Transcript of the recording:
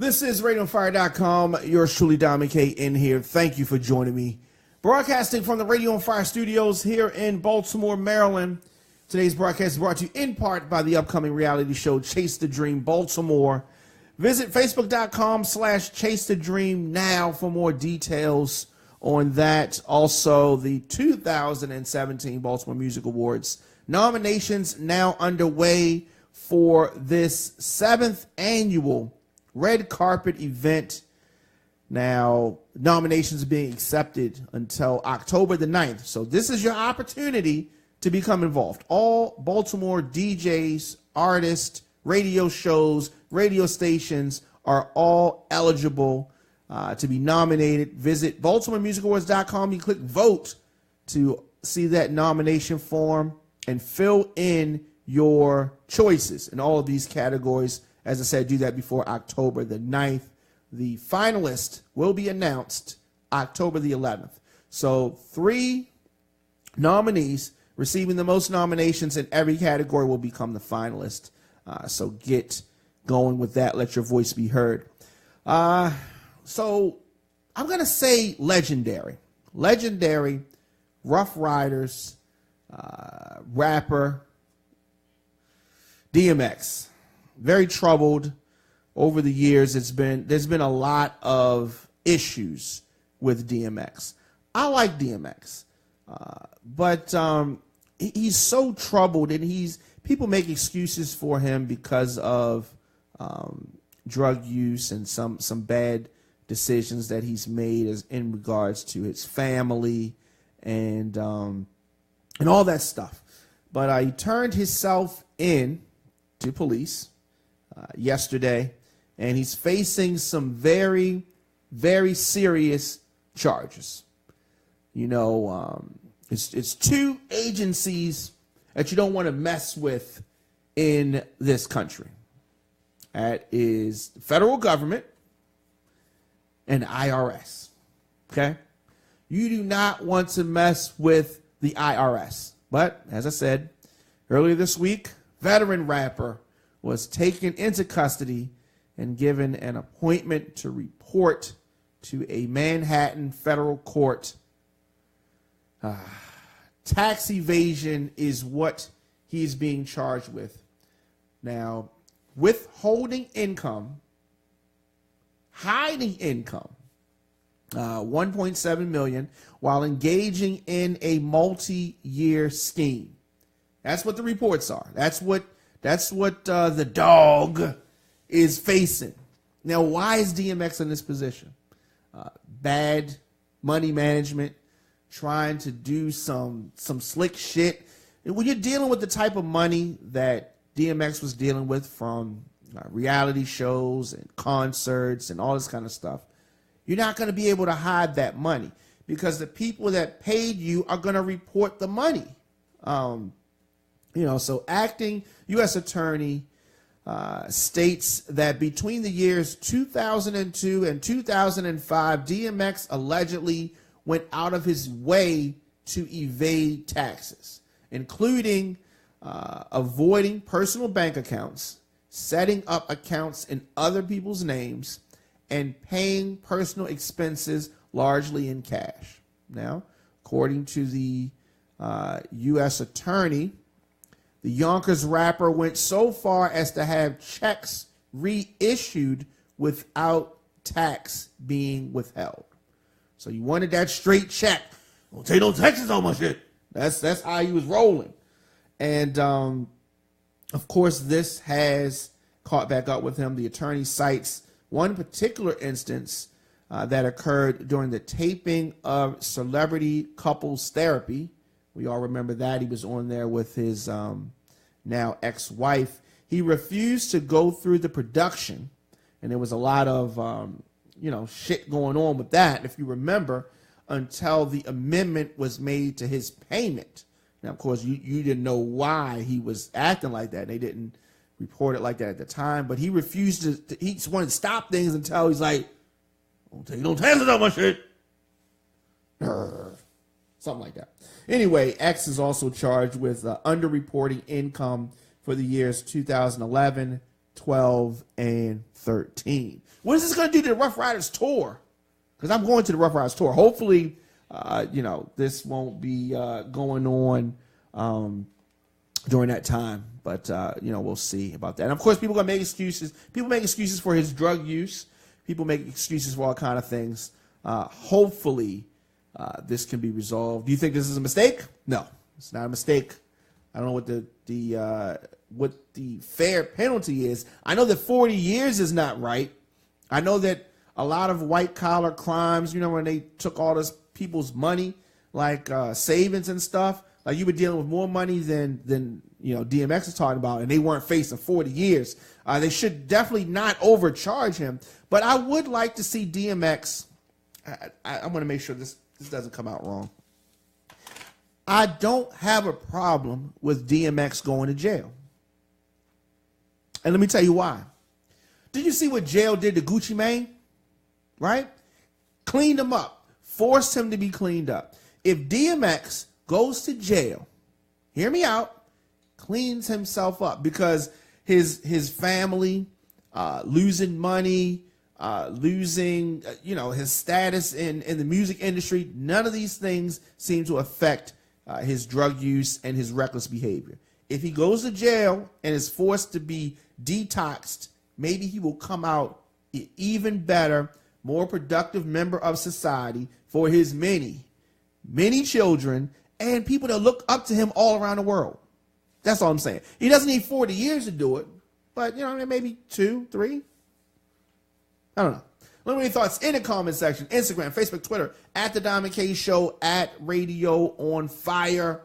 This is RadioOnFire.com. Yours truly, Dominic K. in here. Thank you for joining me. Broadcasting from the Radio on Fire studios here in Baltimore, Maryland. Today's broadcast is brought to you in part by the upcoming reality show Chase the Dream Baltimore. Visit Facebook.com/Chase the Dream now for more details on that. Also, the 2017 Baltimore Music Awards nominations now underway for this 7th annual red carpet event. Now, nominations are being accepted until October the 9th. So this is your opportunity to become involved. All Baltimore DJs, artists, radio shows, radio stations are all eligible to be nominated. Visit BaltimoreMusicAwards.com. You click vote to see that nomination form and fill in your choices in all of these categories. As I said, do that before October the 9th. The finalist will be announced October the 11th. So 3 nominees receiving the most nominations in every category will become the finalist. So get going with that. Let your voice be heard. So I'm going to say legendary. Legendary Rough Riders rapper DMX. Very troubled over the years. There's been a lot of issues with DMX. I like DMX, but he's so troubled, and people make excuses for him because of drug use and some bad decisions that he's made in regards to his family and all that stuff. But he turned himself in to police yesterday, and he's facing some very, very serious charges. You know, it's 2 agencies that you don't want to mess with in this country. That is the federal government and IRS. Okay? You do not want to mess with the IRS. But, as I said earlier this week, veteran rapper was taken into custody and given an appointment to report to a Manhattan federal court. Tax evasion is what he's being charged with. Now, withholding income, hiding income, $1.7 million, while engaging in a multi-year scheme. That's what the reports are. That's what the dog is facing. Now, why is DMX in this position? Bad money management, trying to do some slick shit. When you're dealing with the type of money that DMX was dealing with from reality shows and concerts and all this kind of stuff, you're not going to be able to hide that money because the people that paid you are going to report the money. So acting U.S. attorney states that between the years 2002 and 2005, DMX allegedly went out of his way to evade taxes, including avoiding personal bank accounts, setting up accounts in other people's names, and paying personal expenses largely in cash. Now, according to the U.S. attorney, the Yonkers rapper went so far as to have checks reissued without tax being withheld. So you wanted that straight check. Don't take no taxes on my shit. That's how he was rolling. And, of course, this has caught back up with him. The attorney cites one particular instance that occurred during the taping of Celebrity Couples Therapy. We all remember that. He was on there with his now ex-wife. He refused to go through the production, and there was a lot of shit going on with that, if you remember, until the amendment was made to his payment. Now, of course, you didn't know why he was acting like that. They didn't report it like that at the time, but he refused to he just wanted to stop things until he's like, don't take no taxes on my shit. Something like that. Anyway, X is also charged with underreporting income for the years 2011, 12, and 13. What is this going to do to the Rough Riders tour? Because I'm going to the Rough Riders tour. Hopefully, this won't be going on during that time. But, we'll see about that. And, of course, people are going to make excuses. People make excuses for his drug use. People make excuses for all kind of things. Hopefully, this can be resolved. Do you think this is a mistake? No, it's not a mistake. I don't know what the fair penalty is. I know that 40 years is not right. I know that a lot of white collar crimes, when they took all this people's money, like savings and stuff, like you were dealing with more money than DMX is talking about, and they weren't facing 40 years. They should definitely not overcharge him. But I would like to see DMX. I want to make sure this doesn't come out wrong. I don't have a problem with DMX going to jail. And let me tell you why. Did you see what jail did to Gucci Mane? Right? Cleaned him up. Forced him to be cleaned up. If DMX goes to jail, hear me out, cleans himself up, because his family losing money, losing his status in the music industry, none of these things seem to affect his drug use and his reckless behavior. If he goes to jail and is forced to be detoxed, maybe he will come out an even better, more productive member of society for his many, many children and people that look up to him all around the world. That's all I'm saying. He doesn't need 40 years to do it, but maybe 2, 3. I don't know. Let me know your thoughts in the comment section. Instagram, Facebook, Twitter, @The Diamond K Show, @Radio on Fire.